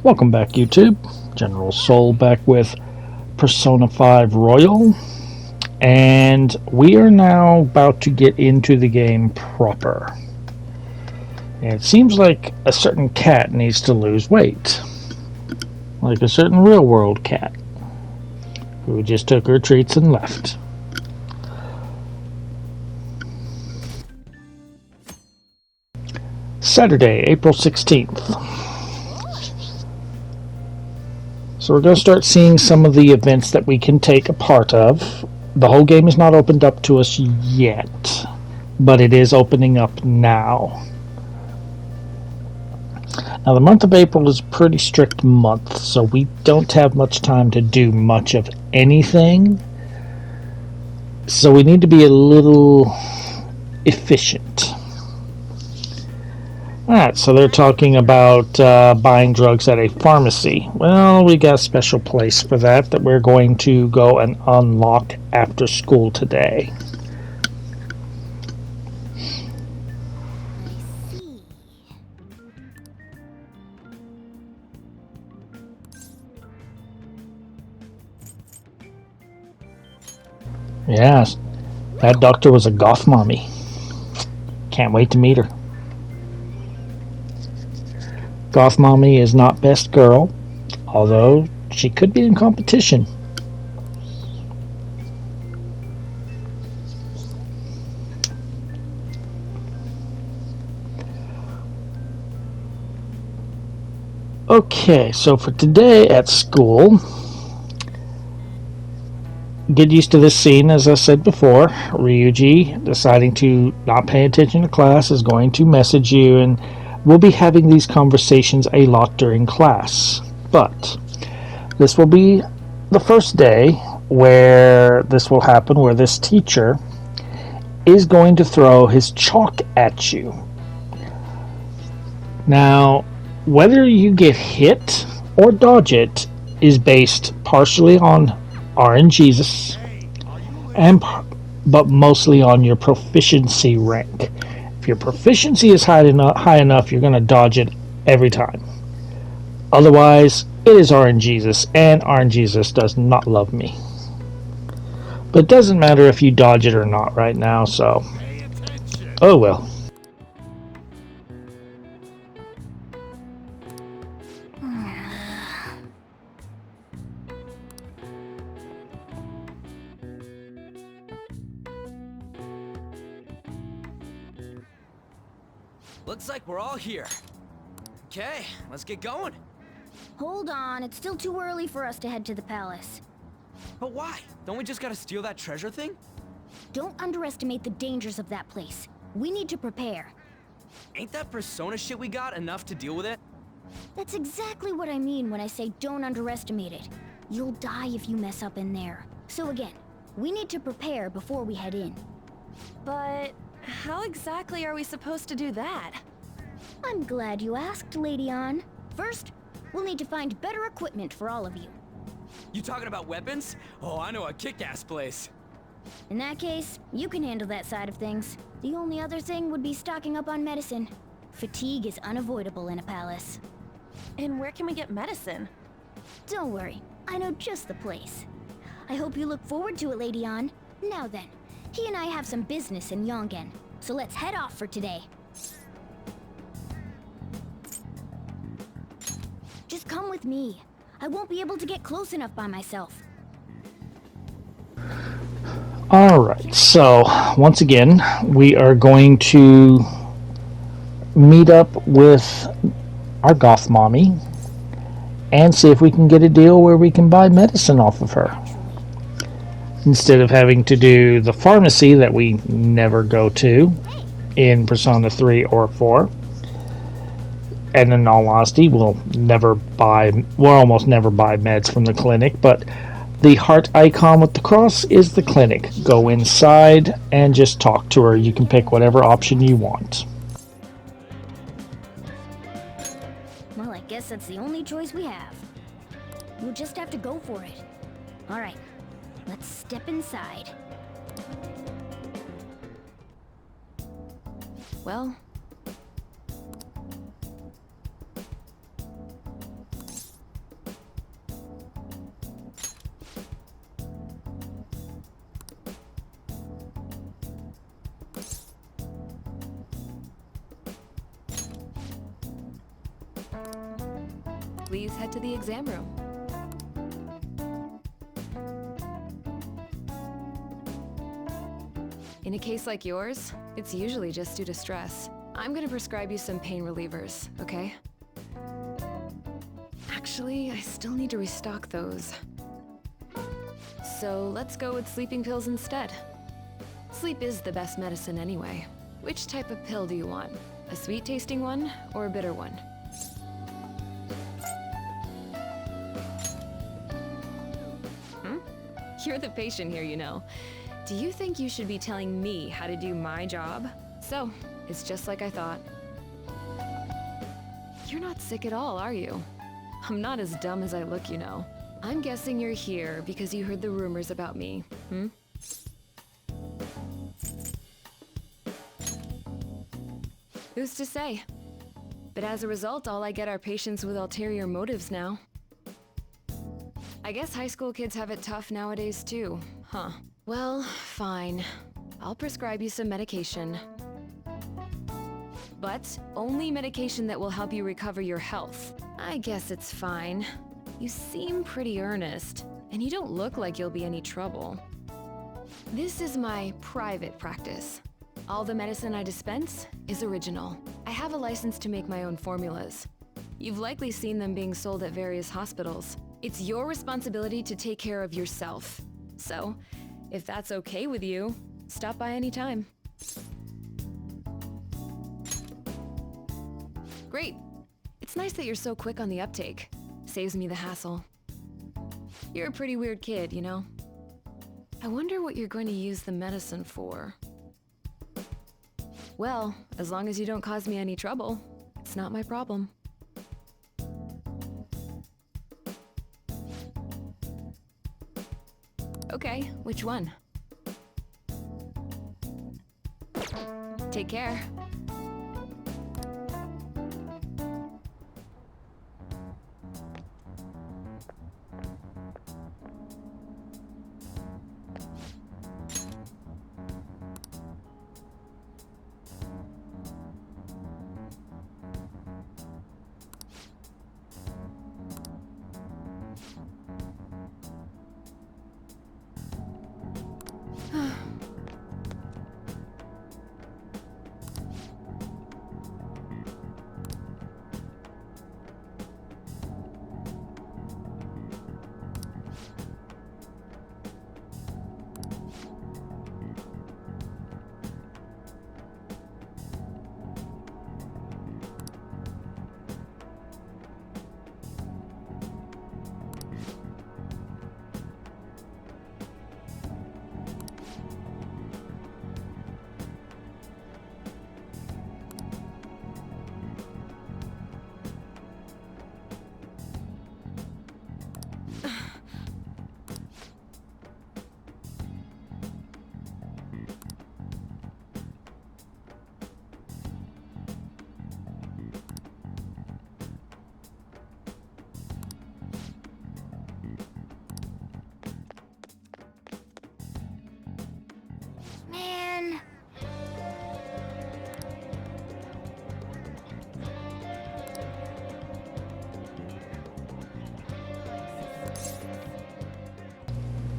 Welcome back, YouTube. General Soul back with Persona 5 Royal. And we are now about to get into the game proper. And it seems like a certain cat needs to lose weight. Like a certain real world cat who just took her treats and left. Saturday, April 16th. So we're going to start seeing some of the events that we can take a part of. The whole game is not opened up to us yet, but it is opening up now. Now the month of April is a pretty strict month, so we don't have much time to do much of anything. So we need to be a little efficient. Alright, so they're talking about buying drugs at a pharmacy. Well, we got a special place for that we're going to go and unlock after school today. Yes, that doctor was a goth mommy. Can't wait to meet her. Goth Mommy is not best girl, although she could be in competition. Okay, so for today at school, get used to this scene. As I said before, Ryuji, deciding to not pay attention to class, is going to message you, and we'll be having these conversations a lot during class. But this will be the first day where this will happen, where this teacher is going to throw his chalk at you. Now, whether you get hit or dodge it is based partially on RNGesus, but mostly on your proficiency rank. If your proficiency is high enough, you're going to dodge it every time. Otherwise, it is RNGesus, and RNGesus does not love me. But it doesn't matter if you dodge it or not right now, so... oh well. Looks like we're all here. Okay, let's get going. Hold on, it's still too early for us to head to the palace. But why? Don't we just gotta steal that treasure thing? Don't underestimate the dangers of that place. We need to prepare. Ain't that Persona shit we got enough to deal with it? That's exactly what I mean when I say don't underestimate it. You'll die if you mess up in there. So again, we need to prepare before we head in. But how exactly are we supposed to do that? I'm glad you asked, Lady Ann. First, we'll need to find better equipment for all of you. You talking about weapons? Oh, I know a kick-ass place. In that case, you can handle that side of things. The only other thing would be stocking up on medicine. Fatigue is unavoidable in a palace. And where can we get medicine? Don't worry, I know just the place. I hope you look forward to it, Lady Ann. Now then, he and I have some business in Yongen, so let's head off for today. Just come with me. I won't be able to get close enough by myself. Alright, so once again, we are going to meet up with our goth mommy and see if we can get a deal where we can buy medicine off of her. Instead of having to do the pharmacy that we never go to in Persona 3 or 4. And in all honesty, we'll almost never buy meds from the clinic, but the heart icon with the cross is the clinic. Go inside and just talk to her. You can pick whatever option you want. Well, I guess that's the only choice we have. We'll just have to go for it. Alright, let's step inside. Well, Please head to the exam room. In a case like yours, it's usually just due to stress. I'm gonna prescribe you some pain relievers, okay? Actually, I still need to restock those. So let's go with sleeping pills instead. Sleep is the best medicine anyway. Which type of pill do you want? A sweet-tasting one or a bitter one? You're the patient here, you know. Do you think you should be telling me how to do my job? So, it's just like I thought. You're not sick at all, are you? I'm not as dumb as I look, you know. I'm guessing you're here because you heard the rumors about me, hmm? Who's to say? But as a result, all I get are patients with ulterior motives now. I guess high school kids have it tough nowadays too, huh? Well, fine. I'll prescribe you some medication. But only medication that will help you recover your health. I guess it's fine. You seem pretty earnest, and you don't look like you'll be any trouble. This is my private practice. All the medicine I dispense is original. I have a license to make my own formulas. You've likely seen them being sold at various hospitals. It's your responsibility to take care of yourself. So, if that's okay with you, stop by anytime. Great. It's nice that you're so quick on the uptake. Saves me the hassle. You're a pretty weird kid, you know? I wonder what you're going to use the medicine for. Well, as long as you don't cause me any trouble, it's not my problem. Okay, which one? Take care. Man.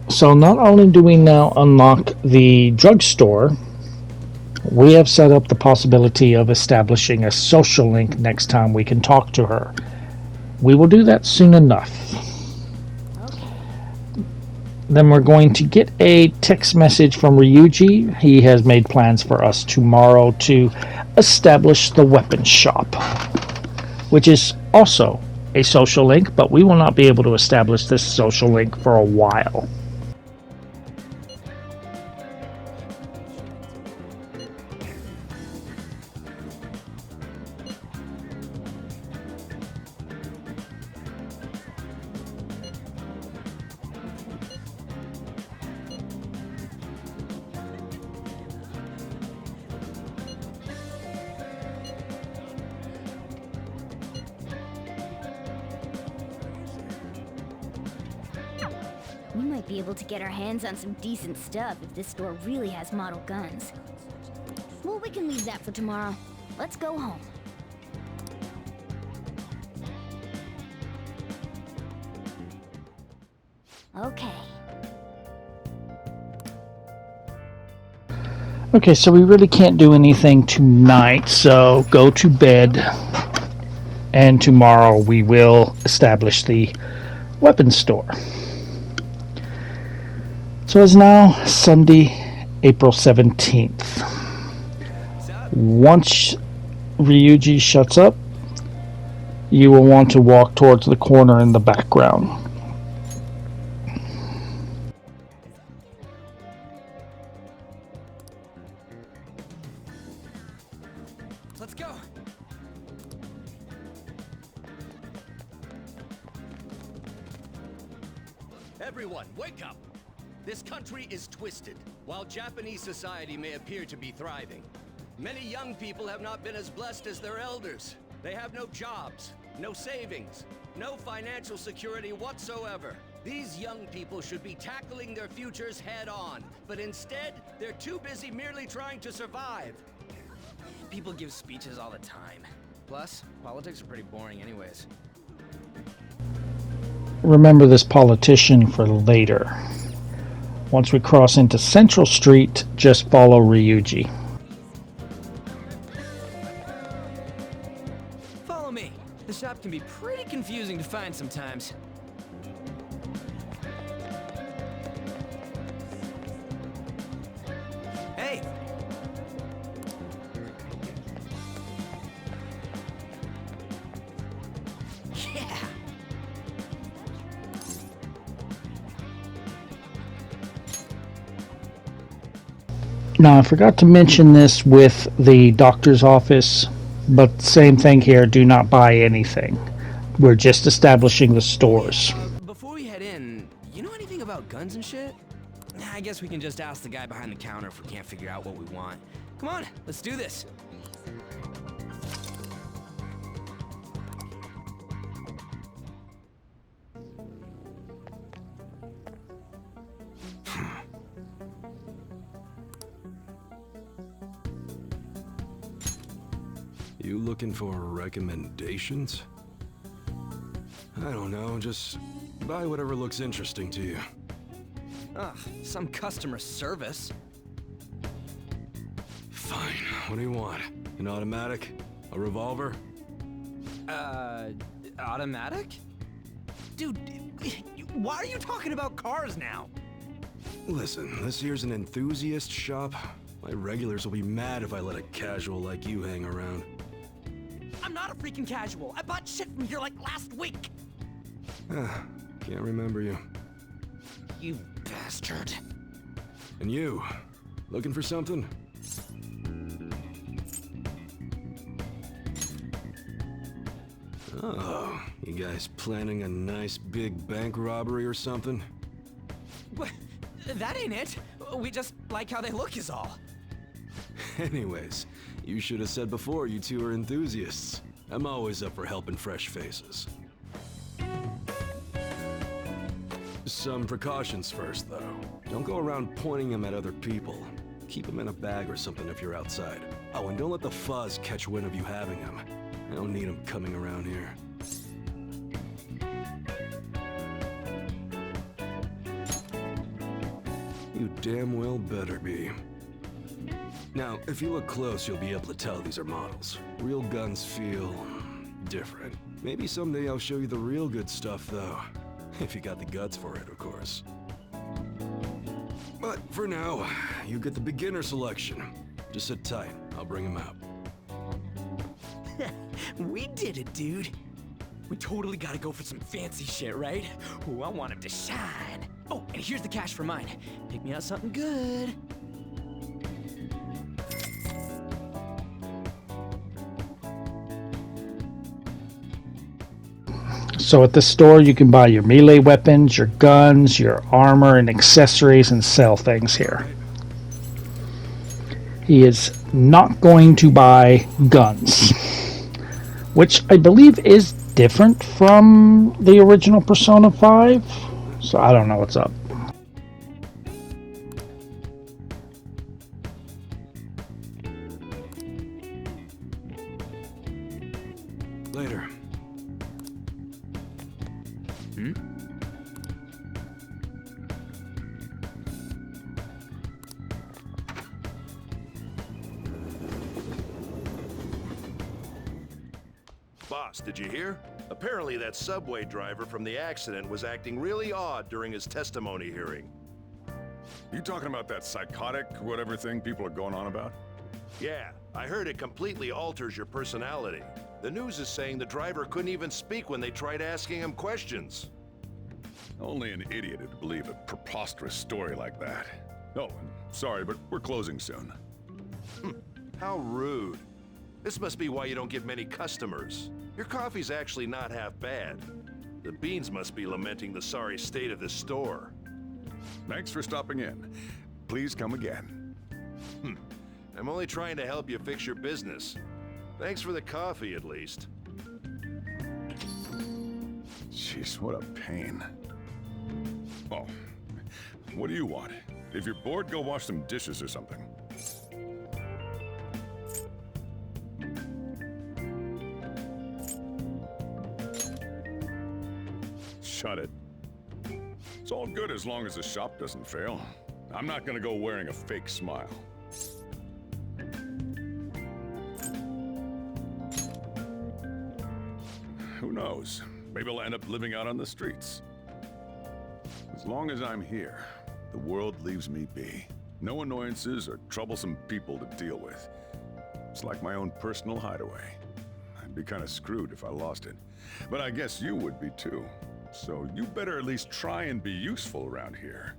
So not only do we now unlock the drugstore, we have set up the possibility of establishing a social link next time we can talk to her. We will do that soon enough. Then we're going to get a text message from Ryuji. He has made plans for us tomorrow to establish the weapon shop, which is also a social link, but we will not be able to establish this social link for a while. We might be able to get our hands on some decent stuff if this store really has model guns. Well, we can leave that for tomorrow. Let's go home. Okay. Okay, so we really can't do anything tonight, so go to bed. And tomorrow we will establish the weapons store. So it's now Sunday, April 17th. Once Ryuji shuts up, you will want to walk towards the corner in the background. Let's go. Everyone, wake up! This country is twisted. While Japanese society may appear to be thriving, many young people have not been as blessed as their elders. They have no jobs, no savings, no financial security whatsoever. These young people should be tackling their futures head on, but instead, they're too busy merely trying to survive. People give speeches all the time. Plus, politics are pretty boring anyways. Remember this politician for later. Once we cross into Central Street, just follow Ryuji. Follow me. The shop can be pretty confusing to find sometimes. Hey! Yeah! Now, I forgot to mention this with the doctor's office, but same thing here, do not buy anything. We're just establishing the stores. Before we head in, you know anything about guns and shit? I guess we can just ask the guy behind the counter if we can't figure out what we want. Come on, let's do this. You looking for recommendations? I don't know, just buy whatever looks interesting to you. Ugh, some customer service. Fine, what do you want? An automatic? A revolver? Automatic? Dude, why are you talking about cars now? Listen, this here's an enthusiast shop. My regulars will be mad if I let a casual like you hang around. I'm not a freaking casual. I bought shit from here like last week. Can't remember you. You bastard. And you, looking for something? Oh, you guys planning a nice big bank robbery or something? What? That ain't it. We just like how they look is all. Anyways, you should have said before you two are enthusiasts. I'm always up for helping fresh faces. Some precautions first, though. Don't go around pointing them at other people. Keep them in a bag or something if you're outside. Oh, and don't let the fuzz catch wind of you having them. I don't need them coming around here. You damn well better be. Now, if you look close, you'll be able to tell these are models. Real guns feel different. Maybe someday I'll show you the real good stuff, though. If you got the guts for it, of course. But for now, you get the beginner selection. Just sit tight. I'll bring him out. We did it, dude. We totally gotta go for some fancy shit, right? Ooh, I want him to shine. Oh, and here's the cash for mine. Pick me out something good. So at this store, you can buy your melee weapons, your guns, your armor, and accessories, and sell things here. He is not going to buy guns, which I believe is different from the original Persona 5. So I don't know what's up. Later. Boss, did you hear? Apparently that subway driver from the accident was acting really odd during his testimony hearing. You talking about that psychotic whatever thing people are going on about? Yeah, I heard it completely alters your personality. The news is saying the driver couldn't even speak when they tried asking him questions. Only an idiot would believe a preposterous story like that. Oh, and sorry, but we're closing soon. How rude. This must be why you don't get many customers. Your coffee's actually not half bad. The beans must be lamenting the sorry state of this store. Thanks for stopping in. Please come again. I'm only trying to help you fix your business. Thanks for the coffee, at least. Jeez, what a pain. Oh, what do you want? If you're bored, go wash some dishes or something. Shut it. It's all good as long as the shop doesn't fail. I'm not gonna go wearing a fake smile. Who knows? Maybe I'll end up living out on the streets. As long as I'm here, the world leaves me be. No annoyances or troublesome people to deal with. It's like my own personal hideaway. I'd be kind of screwed if I lost it. But I guess you would be too. So you better at least try and be useful around here.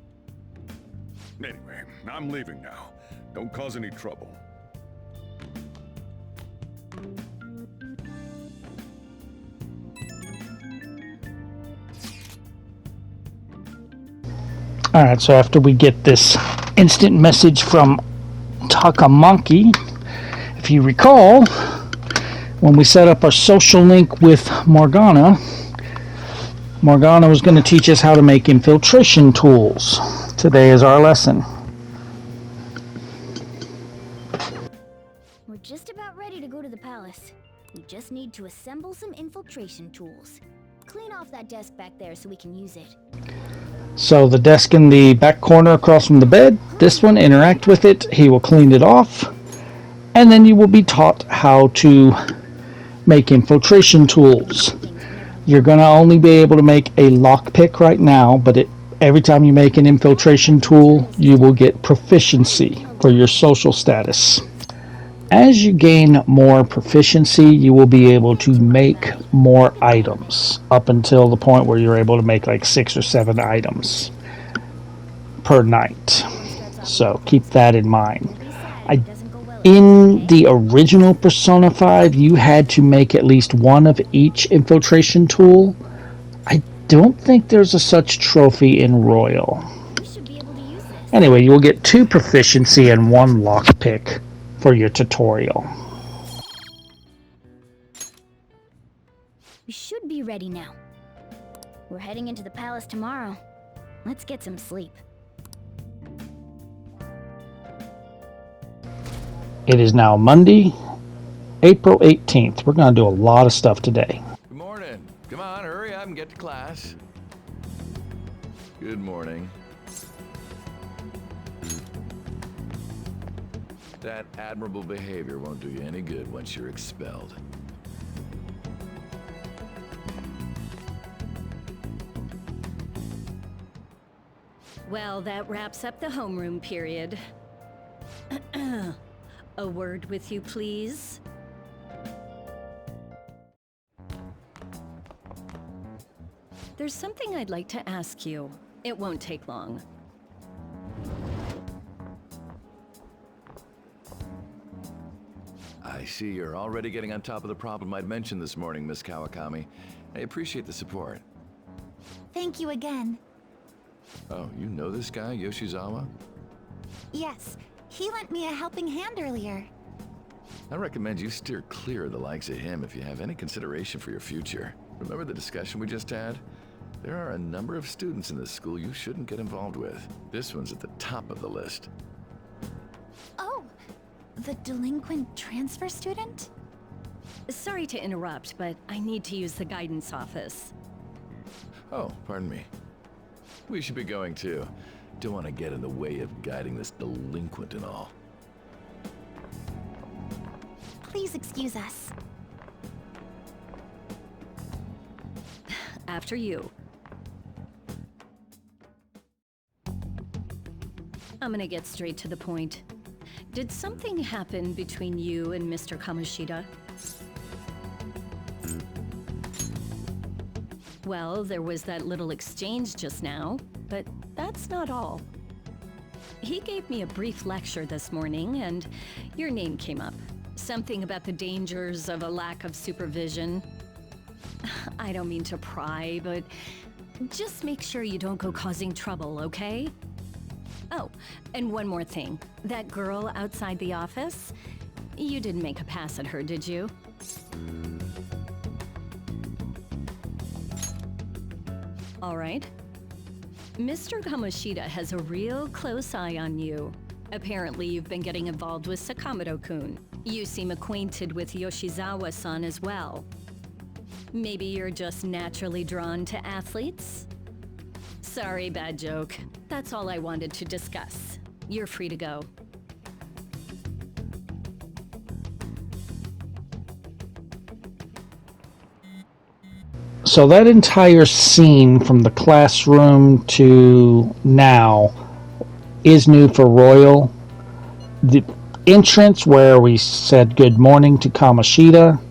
Anyway, I'm leaving now. Don't cause any trouble. Alright, so after we get this instant message from Takamonkey, if you recall, when we set up our social link with Morgana, Morgana was going to teach us how to make infiltration tools. Today is our lesson. We're just about ready to go to the palace. We just need to assemble some infiltration tools. Clean off that desk back there so we can use it. So the desk in the back corner across from the bed, this one, interact with it. He will clean it off. And then you will be taught how to make infiltration tools. You're going to only be able to make a lockpick right now, but every time you make an infiltration tool, you will get proficiency for your social status. As you gain more proficiency, you will be able to make more items up until the point where you're able to make like 6 or 7 items per night. So keep that in mind. In the original Persona 5, you had to make at least one of each infiltration tool. I don't think there's a such trophy in Royal. Anyway, you will get 2 proficiency and 1 lockpick for your tutorial. We should be ready now. We're heading into the palace tomorrow. Let's get some sleep. It is now Monday, April 18th. We're going to do a lot of stuff today. Good morning. Come on, hurry up and get to class. Good morning. That admirable behavior won't do you any good once you're expelled. Well, that wraps up the homeroom period. A word with you, please? There's something I'd like to ask you. It won't take long. I see you're already getting on top of the problem I'd mentioned this morning, Miss Kawakami. I appreciate the support. Thank you again. Oh, you know this guy, Yoshizawa? Yes, he lent me a helping hand earlier. I recommend you steer clear of the likes of him if you have any consideration for your future. Remember the discussion we just had? There are a number of students in this school you shouldn't get involved with. This one's at the top of the list. Oh, the delinquent transfer student? Sorry to interrupt, but I need to use the guidance office. Oh, pardon me. We should be going too. Don't want to get in the way of guiding this delinquent and all. Please excuse us. After you. I'm gonna get straight to the point. Did something happen between you and Mr. Kamoshida? Well, there was that little exchange just now, but that's not all. He gave me a brief lecture this morning, and your name came up. Something about the dangers of a lack of supervision. I don't mean to pry, but just make sure you don't go causing trouble, okay? Oh, and one more thing. That girl outside the office? You didn't make a pass at her, did you? All right. Mr. Kamoshida has a real close eye on you. Apparently, you've been getting involved with Sakamoto-kun. You seem acquainted with Yoshizawa-san as well. Maybe you're just naturally drawn to athletes? Sorry, bad joke. That's all I wanted to discuss. You're free to go. So that entire scene from the classroom to now is new for Royal. The entrance where we said good morning to Kamoshida,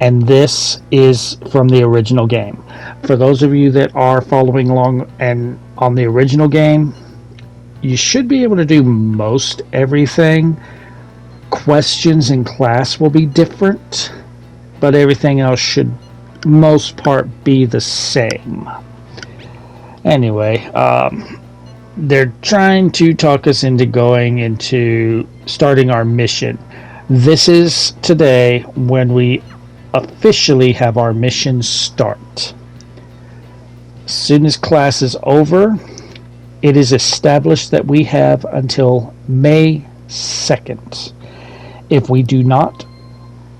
and this is from the original game. For those of you that are following along and on the original game, you should be able to do most everything. Questions in class will be different, but everything else should most part be the same. Anyway, they're trying to talk us into going into starting our mission. This is today when we officially have our mission start. As soon as class is over, it is established that we have until May 2nd. If we do not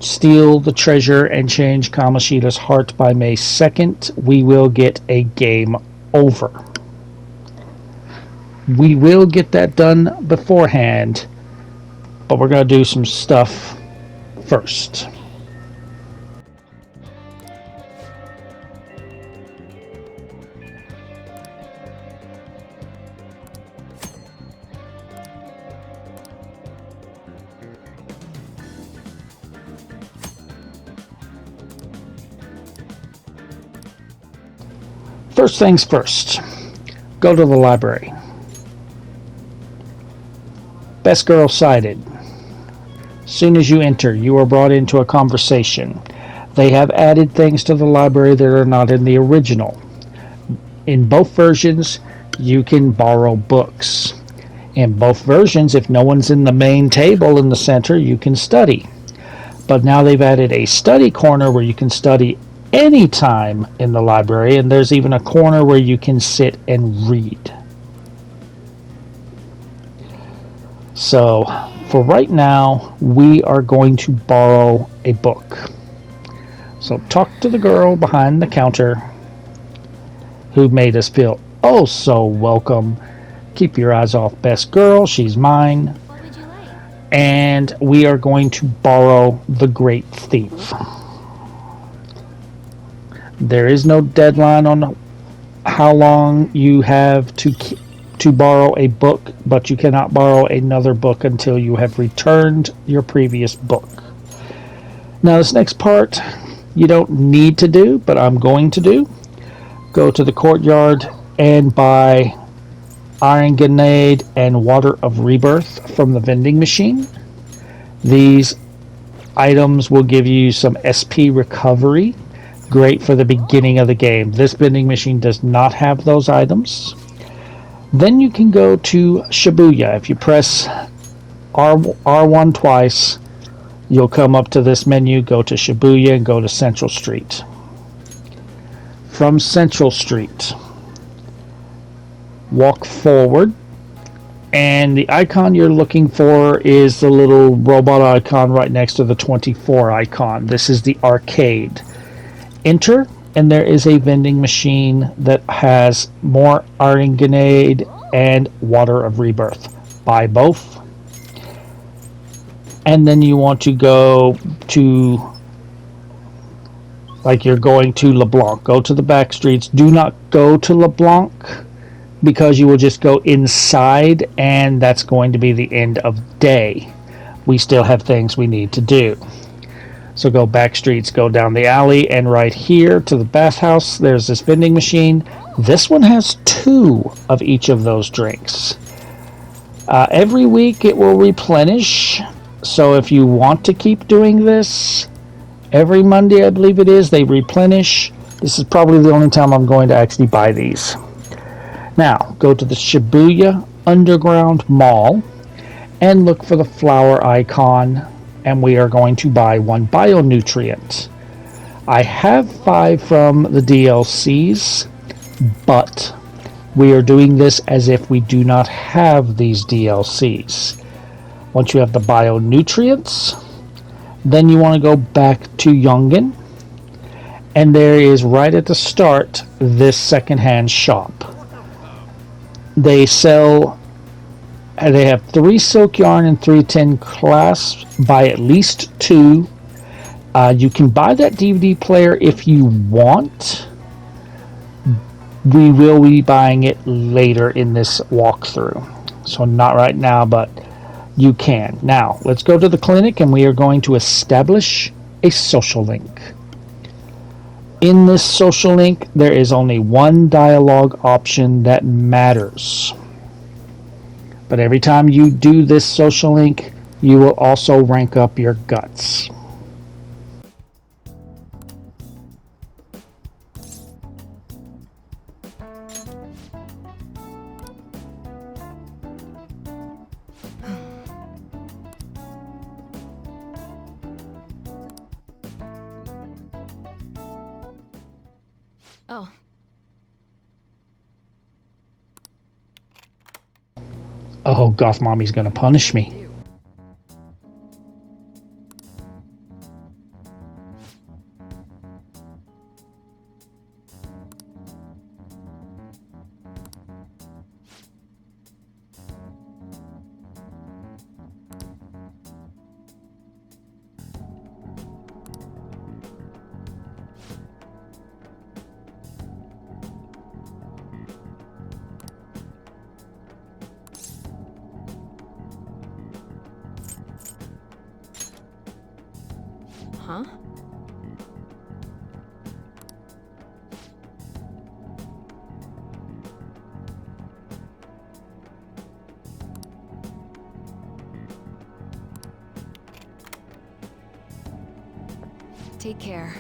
steal the treasure and change Kamoshida's heart by May 2nd, we will get a game over. We will get that done beforehand, but we're going to do some stuff first. First things first, go to the library. Best girl sighted. Soon as you enter, you are brought into a conversation. They have added things to the library that are not in the original. In both versions, you can borrow books. In both versions, if no one's in the main table in the center, you can study. But now they've added a study corner where you can study anytime in the library, and there's even a corner where you can sit and read. So, for right now, we are going to borrow a book. So talk to the girl behind the counter who made us feel oh so welcome. Keep your eyes off best girl, she's mine. What would you like? And we are going to borrow The Great Thief. There is no deadline on how long you have to borrow a book, but you cannot borrow another book until you have returned your previous book. Now this next part you don't need to do, but I'm going to do. Go to the courtyard and buy Iron Grenade and Water of Rebirth from the vending machine. These items will give you some SP recovery. Great for the beginning of the game. This vending machine does not have those items. Then you can go to Shibuya. If you press R1 twice, you'll come up to this menu, go to Shibuya, and go to Central Street. From Central Street, walk forward, and the icon you're looking for is the little robot icon right next to the 24 icon. This is the arcade. Enter, and there is a vending machine that has more Iron Grenade and Water of Rebirth. Buy both. And then you want to go to Like you're going to LeBlanc. Go to the back streets. Do not go to LeBlanc because you will just go inside and that's going to be the end of day. We still have things we need to do. So go back streets, go down the alley, and right here to the bathhouse, there's this vending machine. This one has 2 of each of those drinks. Every week it will replenish. So if you want to keep doing this, every Monday I believe it is, they replenish. This is probably the only time I'm going to actually buy these. Now, go to the Shibuya Underground Mall and look for the flower icon, and we are going to buy 1 bionutrient. I have 5 from the DLCs, but we are doing this as if we do not have these DLCs. Once you have the bionutrients, then you want to go back to Yongen, and there is right at the start this secondhand shop. They have 3 silk yarn and 3 tin clasps. Buy at least 2. You can buy that DVD player if you want. We will be buying it later in this walkthrough. So not right now, but you can. Now, let's go to the clinic and we are going to establish a social link. In this social link, there is only 1 dialogue option that matters. But every time you do this social link, you will also rank up your guts. Oh. Oh, Goth Mommy's gonna punish me. Huh? Take care.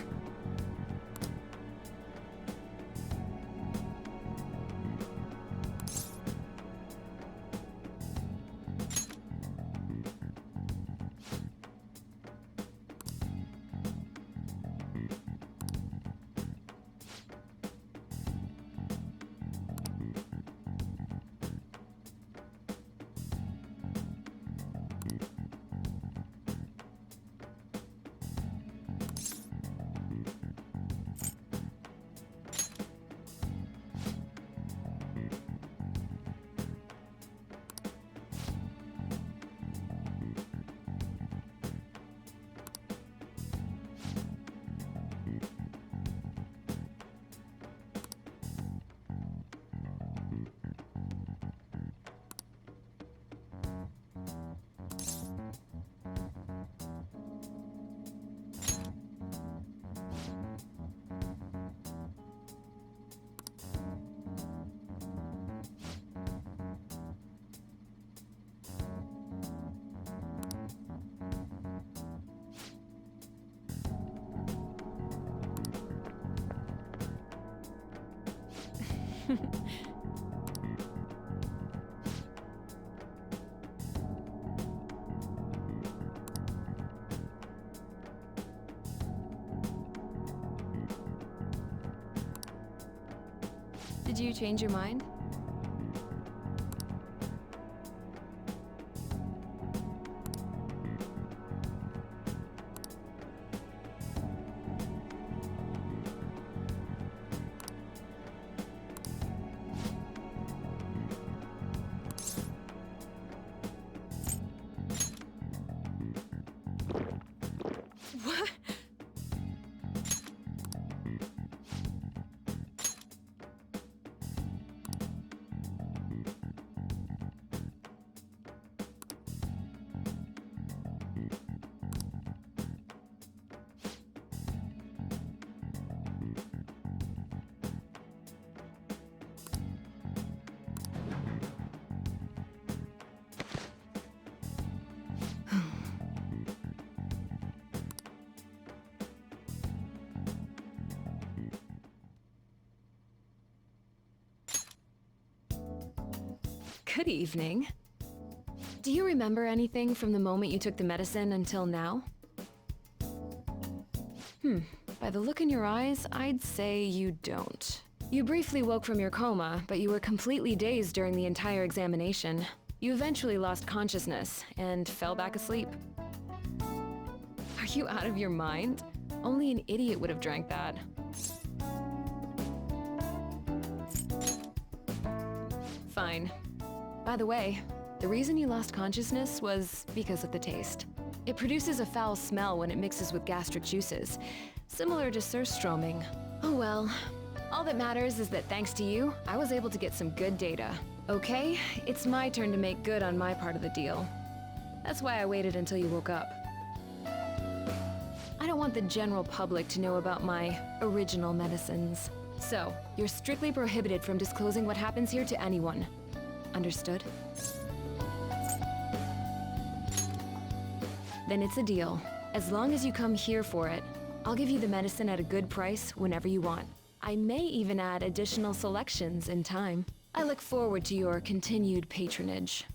Did you change your mind? Good evening. Do you remember anything from the moment you took the medicine until now? By the look in your eyes, I'd say you don't. You briefly woke from your coma, but you were completely dazed during the entire examination. You eventually lost consciousness and fell back asleep. Are you out of your mind? Only an idiot would have drank that. Fine. By the way, the reason you lost consciousness was because of the taste. It produces a foul smell when it mixes with gastric juices, similar to surströmming. Oh well. All that matters is that thanks to you, I was able to get some good data. Okay, it's my turn to make good on my part of the deal. That's why I waited until you woke up. I don't want the general public to know about my original medicines. So, you're strictly prohibited from disclosing what happens here to anyone. Understood? Then it's a deal. As long as you come here for it, I'll give you the medicine at a good price whenever you want. I may even add additional selections in time. I look forward to your continued patronage.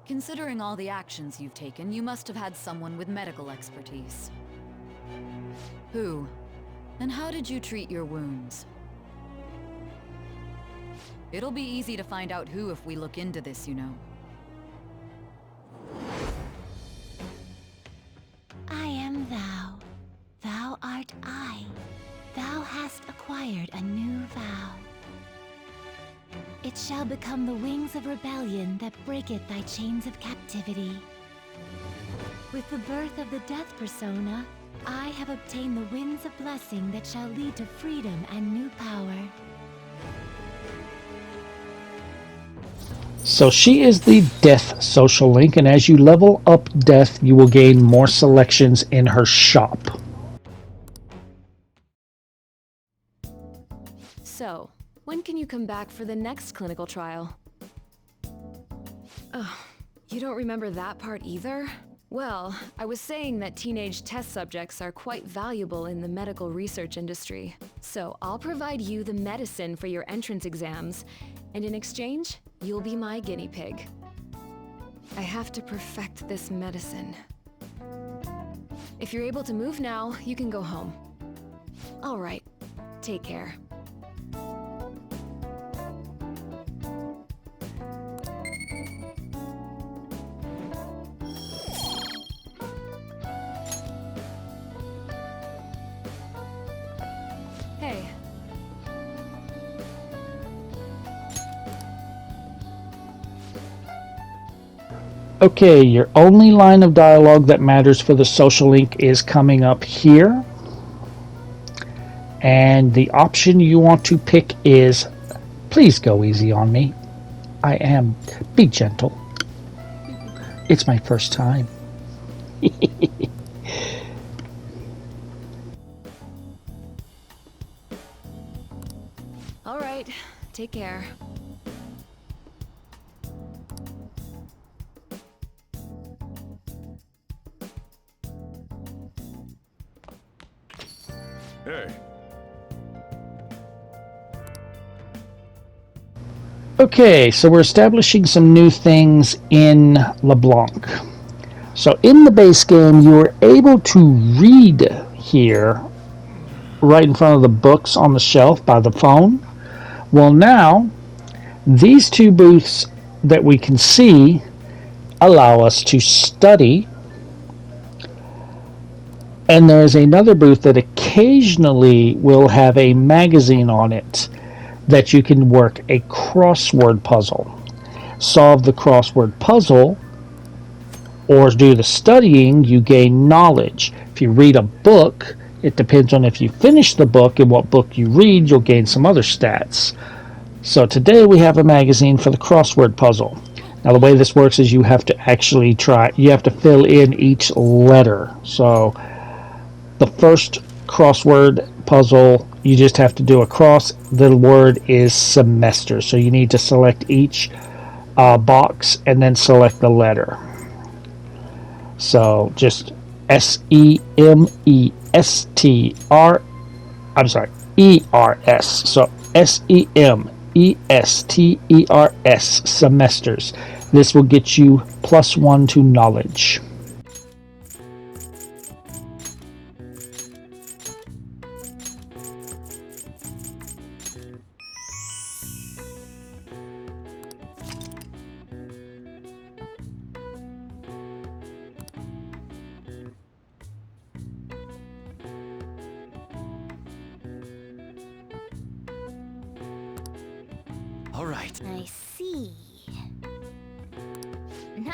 Considering all the actions you've taken, you must have had someone with medical expertise. Who? And how did you treat your wounds? It'll be easy to find out who if we look into this, you know. I am thou. Thou art I. Thou hast acquired a new vow. It shall become the wings of rebellion that breaketh thy chains of captivity. With the birth of the death persona, I have obtained the winds of blessing that shall lead to freedom and new power. So she is the Death social link, and as you level up Death, you will gain more selections in her shop. So, when can you come back for the next clinical trial? Oh, you don't remember that part either? Well, I was saying that teenage test subjects are quite valuable in the medical research industry. So I'll provide you the medicine for your entrance exams, and in exchange, you'll be my guinea pig. I have to perfect this medicine. If you're able to move now, you can go home. All right, take care. Hey. Okay, your only line of dialogue that matters for the social link is coming up here. And the option you want to pick is, please go easy on me. Be gentle. It's my first time. All right, take care. Hey. Okay, so we're establishing some new things in LeBlanc. So in the base game, you were able to read here, right in front of the books on the shelf by the phone. Well, now, these two booths that we can see allow us to study. And there's another booth that occasionally will have a magazine on it that you can work a crossword puzzle. Solve the crossword puzzle or do the studying, you gain knowledge. If you read a book, it depends on if you finish the book and what book you read, you'll gain some other stats. So today we have a magazine for the crossword puzzle. Now the way this works is you have to actually you have to fill in each letter. So the first crossword puzzle, you just have to do a cross. The word is semester. So you need to select each box and then select the letter. So just S-E-M-E-S-T-R, I'm sorry, E-R-S. So S-E-M-E-S-T-E-R-S, semesters. This will get you +1 to knowledge. All right. I see. Nice.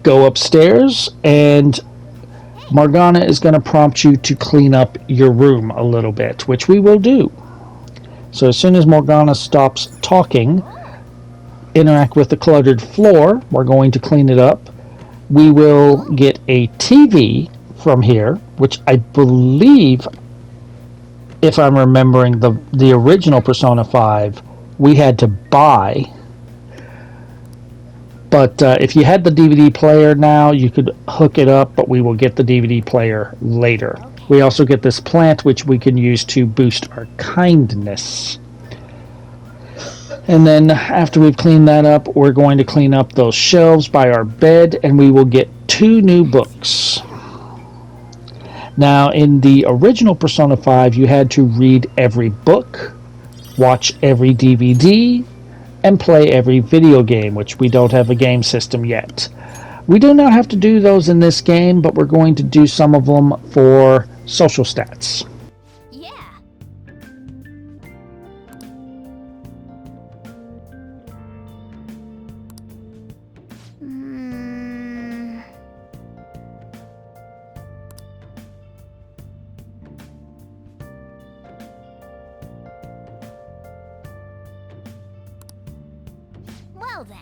Go upstairs, and Morgana is going to prompt you to clean up your room a little bit, which we will do. So as soon as Morgana stops talking, interact with the cluttered floor, we're going to clean it up. We will get a TV from here, which I believe, if I'm remembering the original Persona 5, we had to buy. But if you had the DVD player now, you could hook it up, but we will get the DVD player later. We also get this plant, which we can use to boost our kindness. And then after we've cleaned that up, we're going to clean up those shelves by our bed, and we will get 2 new books. Now, in the original Persona 5, you had to read every book, watch every DVD, and play every video game, which we don't have a game system yet. We do not have to do those in this game, but we're going to do some of them for social stats. Yeah. Well then.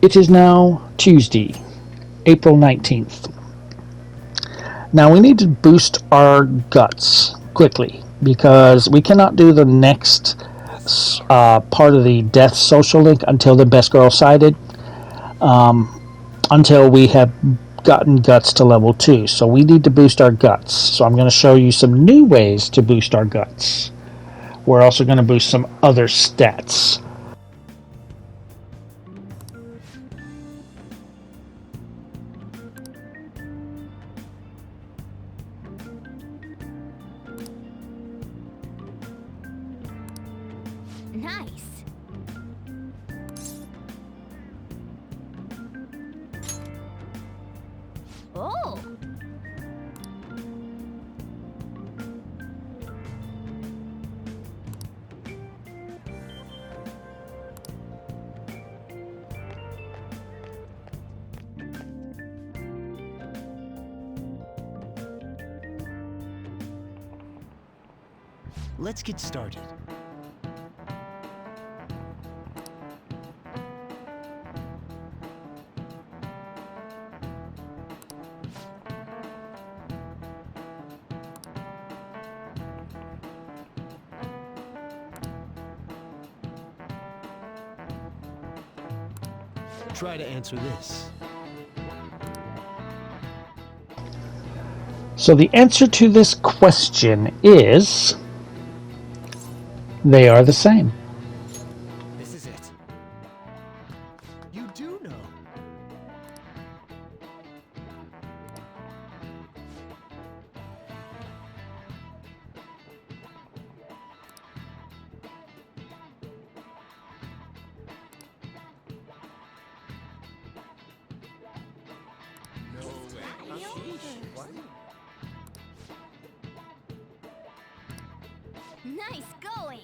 It is now Tuesday, April 19th. Now we need to boost our guts quickly because we cannot do the next part of the Death Social Link until the Best Girl Sighted, until we have gotten guts to level 2. So we need to boost our guts. So I'm going to show you some new ways to boost our guts. We're also going to boost some other stats. Nice. Oh. Let's get started. Try to answer this. So the answer to this question is they are the same. This is it. You do know. Nice going.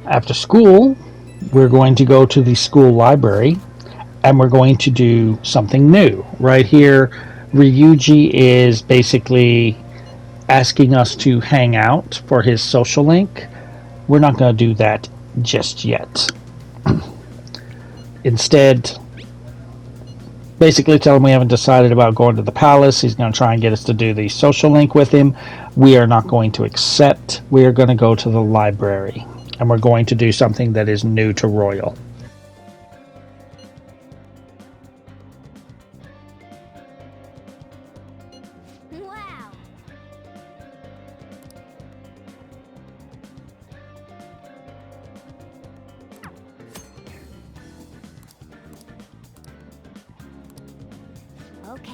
After school, we're going to go to the school library and we're going to do something new. Right here, Ryuji is basically asking us to hang out for his social link. We're not going to do that just yet. Instead, basically tell him we haven't decided about going to the palace. He's going to try and get us to do the social link with him. We are not going to accept. We are going to go to the library. And we're going to do something that is new to Royal. Wow. Okay.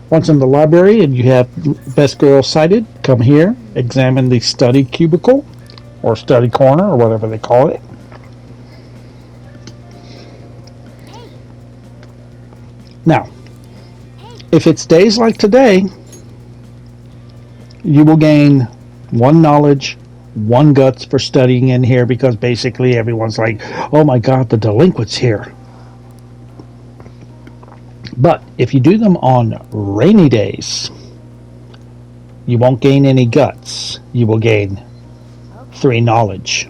Once in the library and you have Best Girl sighted, come here, examine the study cubicle or study corner or whatever they call it. Now, if it's days like today, you will gain 1 knowledge, 1 guts for studying in here because basically everyone's like, oh my god, the delinquent's here. But if you do them on rainy days, you won't gain any guts. You will gain 3 knowledge.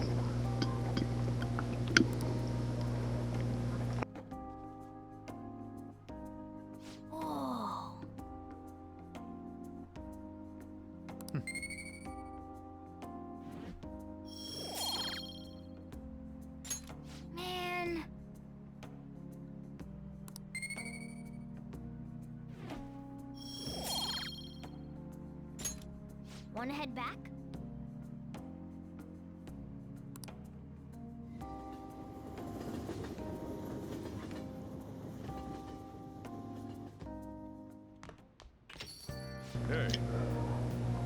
Man. Want to head back?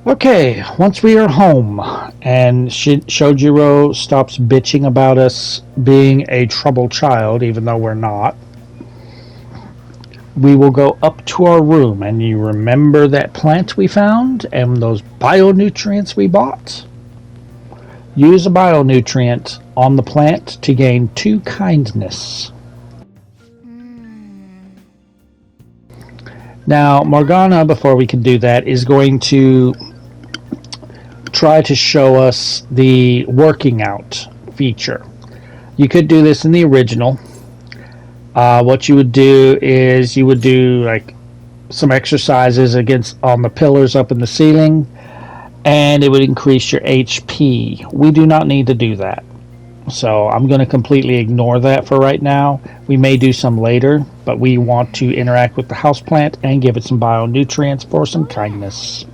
Okay, once we are home and Shojiro stops bitching about us being a troubled child, even though we're not, we will go up to our room. And you remember that plant we found and those bionutrients we bought? Use a bionutrient on the plant to gain 2 kindness. Now, Morgana, before we can do that, is going to try to show us the working out feature. You could do this in the original. What you would do is you would do like some exercises on the pillars up in the ceiling, and it would increase your HP. We do not need to do that. So I'm going to completely ignore that for right now. We may do some later, but we want to interact with the houseplant and give it some bionutrients for some kindness.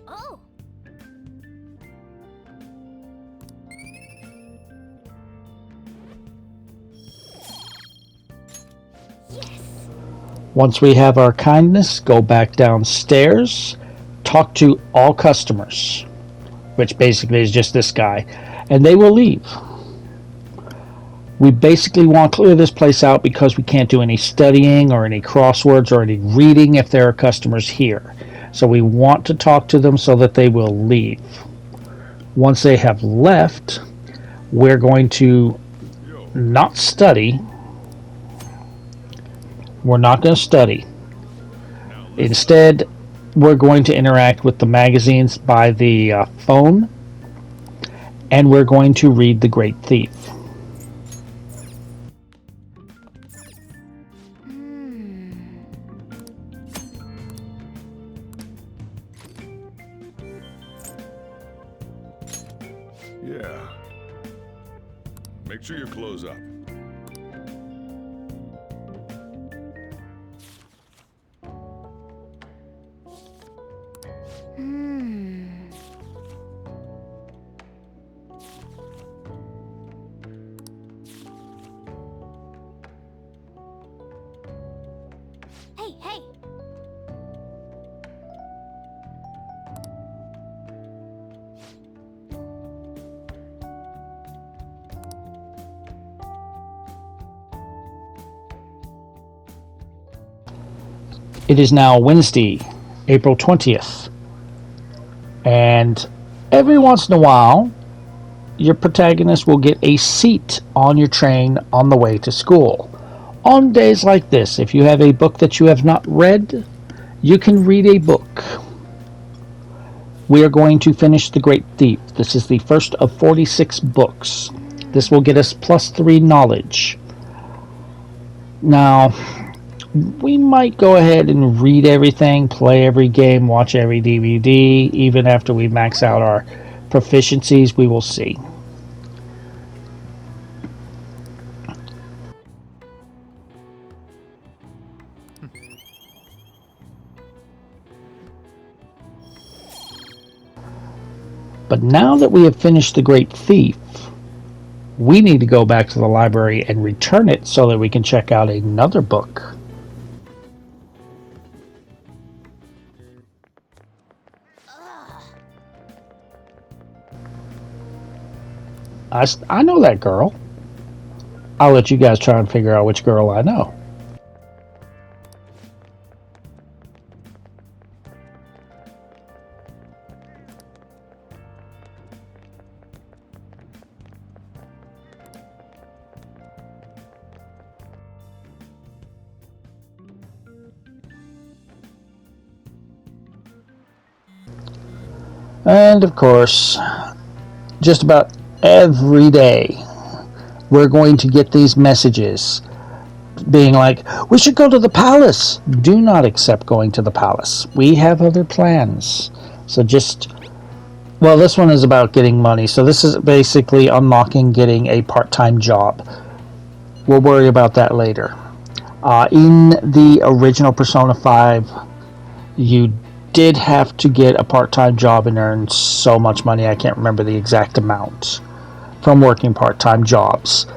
Oh. Once we have our kindness, go back downstairs, talk to all customers, which basically is just this guy, and they will leave. We basically want to clear this place out because we can't do any studying or any crosswords or any reading if there are customers here. So we want to talk to them so that they will leave. Once they have left, we're going to not study. We're not going to study. Instead, we're going to interact with the magazines by the phone, and we're going to read The Great Thief. Yeah. Make sure you close up. Hey, hey! It is now Wednesday, April 20th. And every once in a while, your protagonist will get a seat on your train on the way to school. On days like this, if you have a book that you have not read, you can read a book. We are going to finish The Great Thief. This is the first of 46 books. This will get us +3 knowledge. Now, we might go ahead and read everything, play every game, watch every DVD, even after we max out our proficiencies. We will see. But now that we have finished The Great Thief, we need to go back to the library and return it so that we can check out another book. I know that girl. I'll let you guys try and figure out which girl I know. And of course, just about every day, we're going to get these messages being like, we should go to the palace. Do not accept going to the palace. We have other plans. So well, this one is about getting money. So this is basically unlocking getting a part-time job. We'll worry about that later. In the original Persona 5, you did have to get a part-time job and earn so much money. I can't remember the exact amount from working part-time jobs.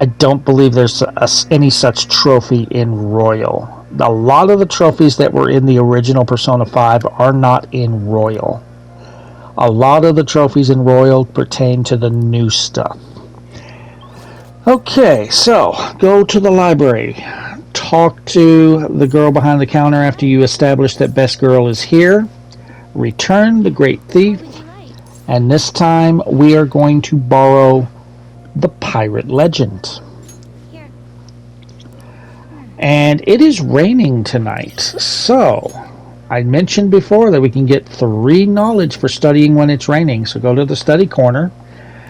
I don't believe there's any such trophy in Royal. A lot of the trophies that were in the original Persona 5 are not in Royal. A lot of the trophies in Royal pertain to the new stuff. Okay, so go to the library. Talk to the girl behind the counter after you establish that Best Girl is here. Return The Great Thief. And this time we are going to borrow the Pirate Legend. And it is raining tonight. So, I mentioned before that we can get 3 knowledge for studying when it's raining. So go to the study corner.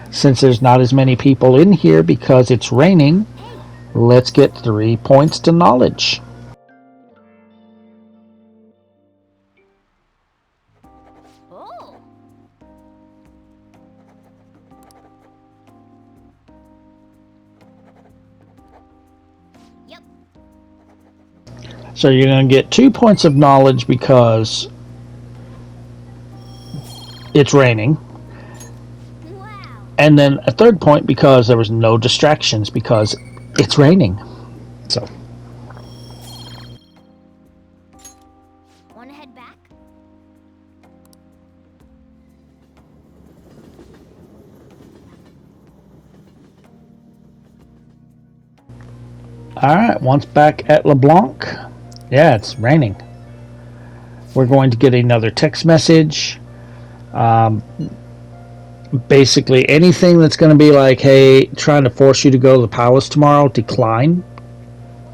Since there's not as many people in here because it's raining, let's get 3 points to knowledge. Oh. Yep. So you're going to get 2 points of knowledge because it's raining. Wow. And then a 3rd point because there was no distractions because it's raining. So. Wanna head back? Alright, once back at LeBlanc. Yeah, it's raining. We're going to get another text message. Basically, anything that's going to be like, hey, trying to force you to go to the palace tomorrow, decline.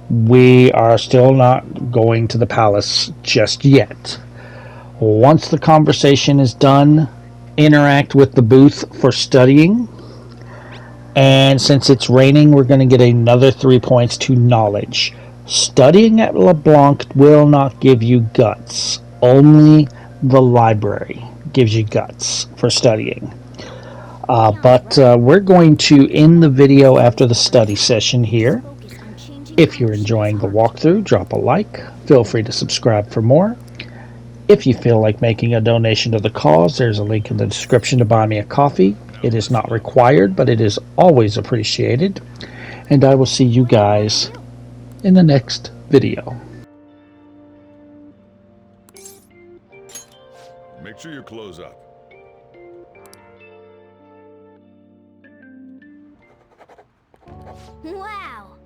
We are still not going to the palace just yet. Once the conversation is done, interact with the booth for studying. And since it's raining, we're going to get another 3 points to knowledge. Studying at LeBlanc will not give you guts. Only the library gives you guts for studying. But we're going to end the video after the study session here. If you're enjoying the walkthrough, drop a like. Feel free to subscribe for more. If you feel like making a donation to the cause, there's a link in the description to buy me a coffee. It is not required, but it is always appreciated. And I will see you guys in the next video. Make sure you close up. Wow.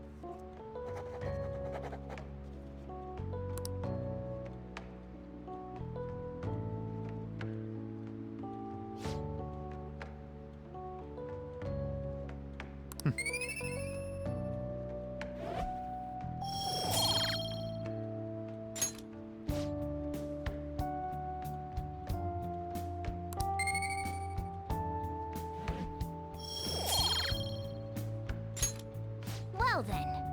Well then,